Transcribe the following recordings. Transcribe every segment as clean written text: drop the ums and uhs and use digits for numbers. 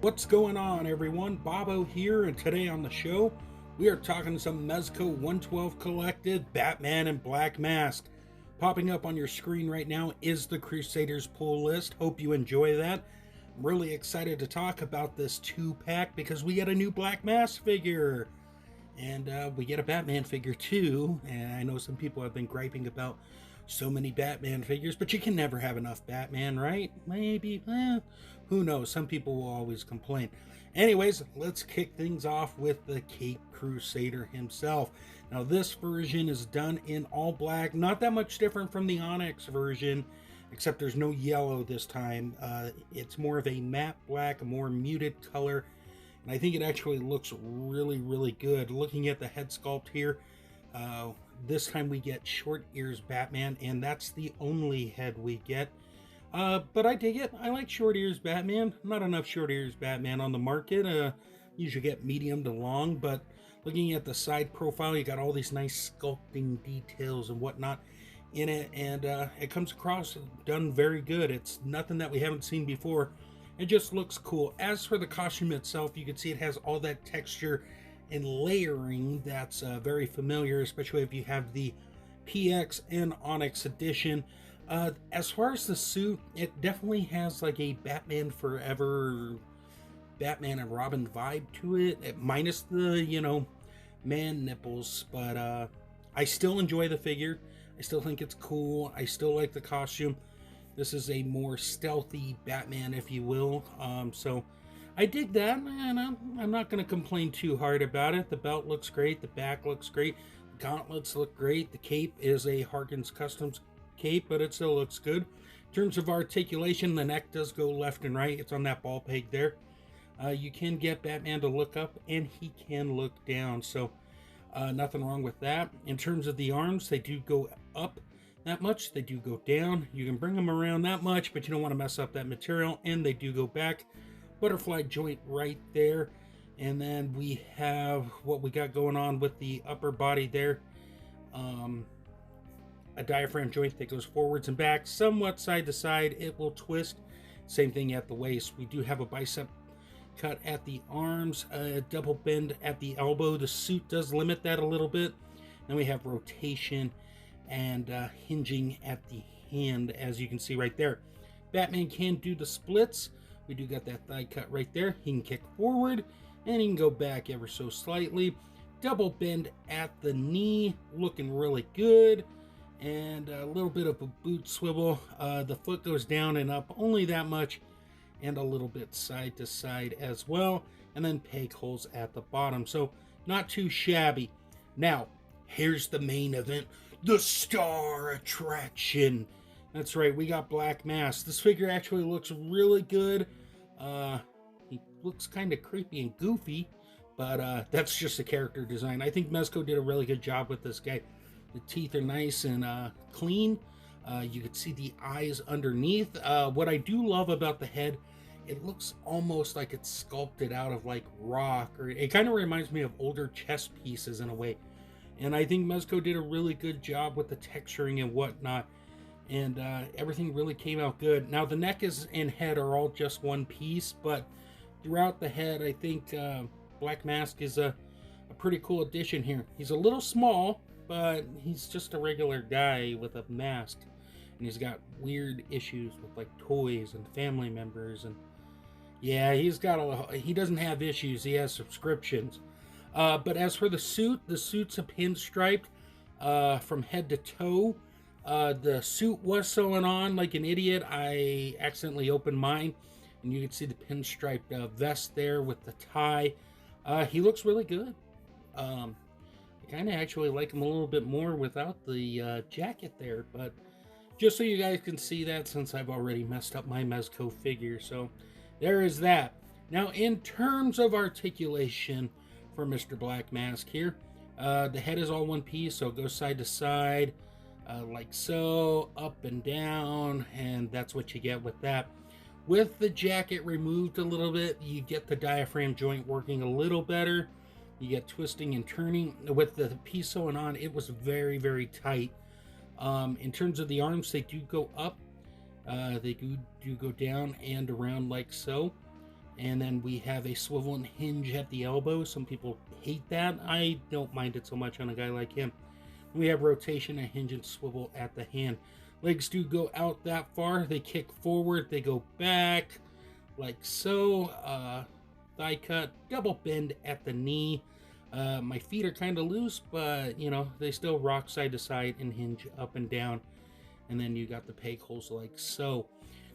What's going on, everyone? Bobo here, and today on the show we are talking some Mezco 112 collected Batman and Black Mask. Popping up on your screen right now is the Crusaders pull list. Hope you enjoy that. I'm really excited to talk about this 2-pack because we get a new Black Mask figure. And we get a Batman figure too. And I know some people have been griping about so many Batman figures, but you can never have enough Batman, right? Maybe, who knows? Some people will always complain. Anyways, let's kick things off with the Cape Crusader himself. Now, this version is done in all black, not that much different from the Onyx version, except there's no yellow this time. It's more of a matte black, a more muted color, and I think it actually looks really, really good. Looking at the head sculpt here, this time we get short ears Batman, and that's the only head we get. But I dig it. I like short ears Batman. Not enough short ears Batman on the market. Usually get medium to long, but looking at the side profile, you got all these nice sculpting details and whatnot in it, and it comes across done very good. It's nothing that we haven't seen before. It just looks cool. As for the costume itself, you can see it has all that texture and layering that's very familiar, especially if you have the PX and Onyx edition. As far as the suit, it definitely has like a Batman Forever, Batman and Robin vibe to it, minus the, man nipples. But I still enjoy the figure. I still think it's cool. I still like the costume. This is a more stealthy Batman, if you will. So I dig that, and I'm not going to complain too hard about it. The belt looks great. The back looks great. The gauntlets look great. The cape is a Harkins Customs cape, but it still looks good. In terms of articulation, the neck does go left and right. It's on that ball peg there. You can get Batman to look up, and he can look down, so nothing wrong with that. In terms of the arms, they do go up that much. They do go down. You can bring them around that much, but you don't want to mess up that material, and they do go back. Butterfly joint right there. And then we have what we got going on with the upper body there. A diaphragm joint that goes forwards and back, somewhat side to side. It will twist. Same thing at the waist. We do have a bicep cut at the arms, a double bend at the elbow. The suit does limit that a little bit. Then we have rotation and hinging at the hand, as you can see right there. Batman can do the splits. We do got that thigh cut right there. He can kick forward and he can go back ever so slightly. Double bend at the knee, looking really good. And a little bit of a boot swivel. The foot goes down and up only that much, and a little bit side to side as well. And then peg holes at the bottom. So not too shabby. Now, here's the main event. The star attraction. That's right, we got Black Mask. This figure actually looks really good. He looks kind of creepy and goofy, but that's just a character design. I think Mezco did a really good job with this guy. The teeth are nice and clean. You can see the eyes underneath. What I do love about the head, it looks almost like it's sculpted out of like rock, or it kind of reminds me of older chess pieces in a way. And I think Mezco did a really good job with the texturing and whatnot. And everything really came out good. Now, the neck and head are all just one piece, but throughout the head, I think Black Mask is a pretty cool addition here. He's a little small, but he's just a regular guy with a mask. And he's got weird issues with like toys and family members. And yeah, he doesn't have issues. He has subscriptions. But as for the suit's a pinstriped from head to toe. The suit was sewing on like an idiot. I accidentally opened mine, and you can see the pinstriped vest there with the tie. He looks really good. I kind of actually like him a little bit more without the jacket there, but just so you guys can see that, since I've already messed up my Mezco figure. So there is that. Now, in terms of articulation for Mr. Black Mask here, the head is all one piece, so it goes side to side. Like so, up and down, and that's what you get with that. With the jacket removed a little bit, you get the diaphragm joint working a little better. You get twisting and turning. With the piece sewn on, it was very, very tight. In terms of the arms, they do go up. They do go down and around like so. And then we have a swivel and hinge at the elbow. Some people hate that. I don't mind it so much on a guy like him. We have rotation, a hinge, and swivel at the hand. Legs do go out that far. They kick forward. They go back like so. Thigh cut, double bend at the knee. My feet are kind of loose, but you know, they still rock side to side and hinge up and down. And then you got the peg holes like so.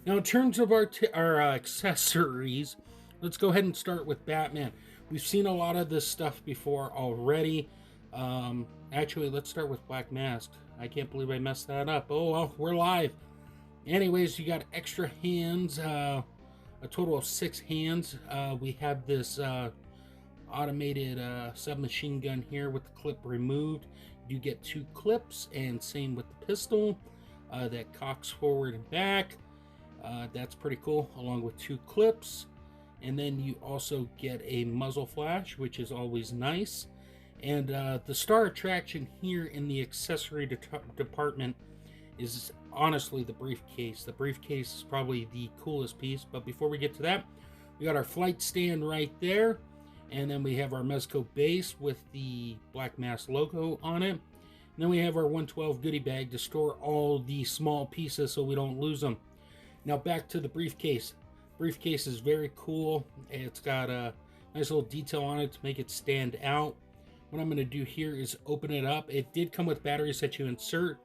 Now, in terms of our accessories, let's go ahead and start with Batman. We've seen a lot of this stuff before already. Actually, let's start with Black Mask. I can't believe I messed that up. Oh, well, we're live. Anyways, you got extra hands, a total of 6 hands. We have this automated submachine gun here with the clip removed. You get 2 clips, and same with the pistol that cocks forward and back. That's pretty cool, along with 2 clips. And then you also get a muzzle flash, which is always nice. And the star attraction here in the accessory department is honestly the briefcase. The briefcase is probably the coolest piece. But before we get to that, we got our flight stand right there. And then we have our Mezco base with the Black Mask logo on it. And then we have our 112 goodie bag to store all the small pieces so we don't lose them. Now back to the briefcase. Briefcase is very cool. It's got a nice little detail on it to make it stand out. What I'm going to do here is open it up. It did come with batteries that you insert.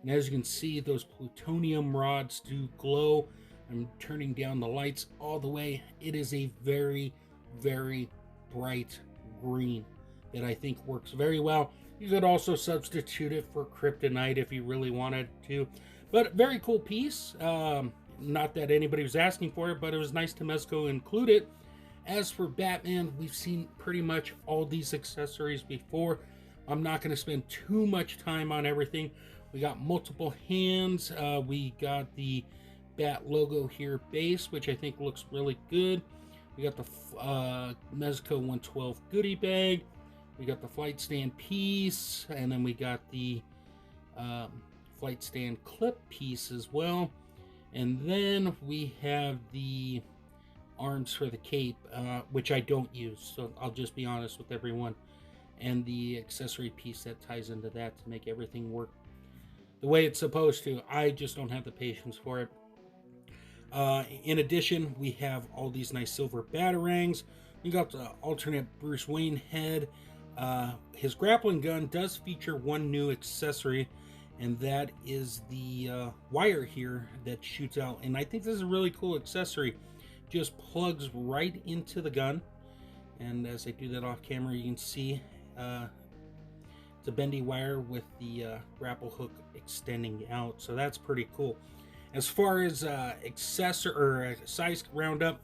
And as you can see, those plutonium rods do glow. I'm turning down the lights all the way. It is a very, very bright green that I think works very well. You could also substitute it for kryptonite if you really wanted to. But very cool piece. Not that anybody was asking for it, but it was nice to Mezco include it. As for Batman, we've seen pretty much all these accessories before. I'm not going to spend too much time on everything. We got multiple hands. We got the Bat logo here base, which I think looks really good. We got the Mezco 112 goodie bag. We got the flight stand piece. And then we got the flight stand clip piece as well. And then we have the arms for the cape, which I don't use, so I'll just be honest with everyone. And the accessory piece that ties into that to make everything work the way it's supposed to. I just don't have the patience for it. In addition, we have all these nice silver Batarangs. We got the alternate Bruce Wayne head. His grappling gun does feature one new accessory, and that is the wire here that shoots out. And I think this is a really cool accessory. Just plugs right into the gun. And as I do that off camera, you can see it's a bendy wire with the grapple hook extending out. So that's pretty cool. As far as accessory or size roundup,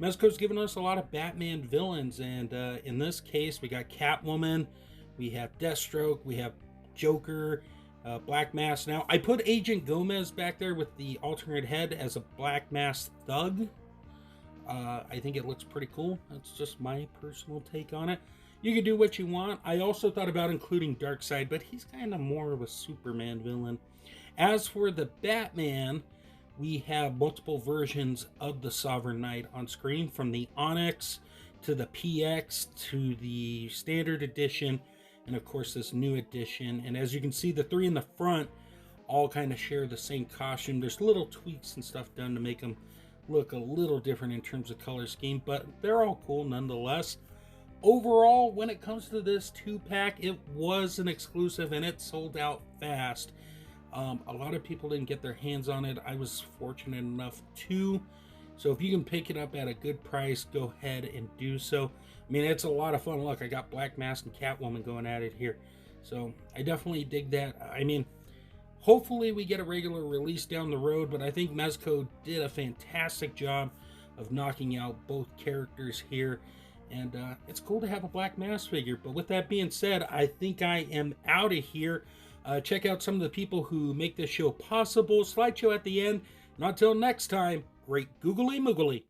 Mezco's given us a lot of Batman villains. And in this case, we got Catwoman, we have Deathstroke, we have Joker, Black Mask. Now, I put Agent Gomez back there with the alternate head as a Black Mask thug. I think it looks pretty cool. That's just my personal take on it. You can do what you want. I also thought about including Darkseid, but he's kind of more of a Superman villain. As for the Batman, we have multiple versions of the Sovereign Knight on screen, from the Onyx to the PX to the Standard Edition, and of course this new edition. And as you can see, the 3 in the front all kind of share the same costume. There's little tweaks and stuff done to make them look a little different in terms of color scheme, but they're all cool nonetheless. Overall, when it comes to this 2-pack, it was an exclusive and it sold out fast. A lot of people didn't get their hands on it. I was fortunate enough to. So if you can pick it up at a good price, go ahead and do so. I mean, it's a lot of fun. Look, I got Black Mask and Catwoman going at it here. So I definitely dig that. I mean, hopefully we get a regular release down the road, but I think Mezco did a fantastic job of knocking out both characters here. And it's cool to have a Black Mask figure. But with that being said, I think I am out of here. Check out some of the people who make this show possible. Slideshow at the end. And until next time, great googly moogly.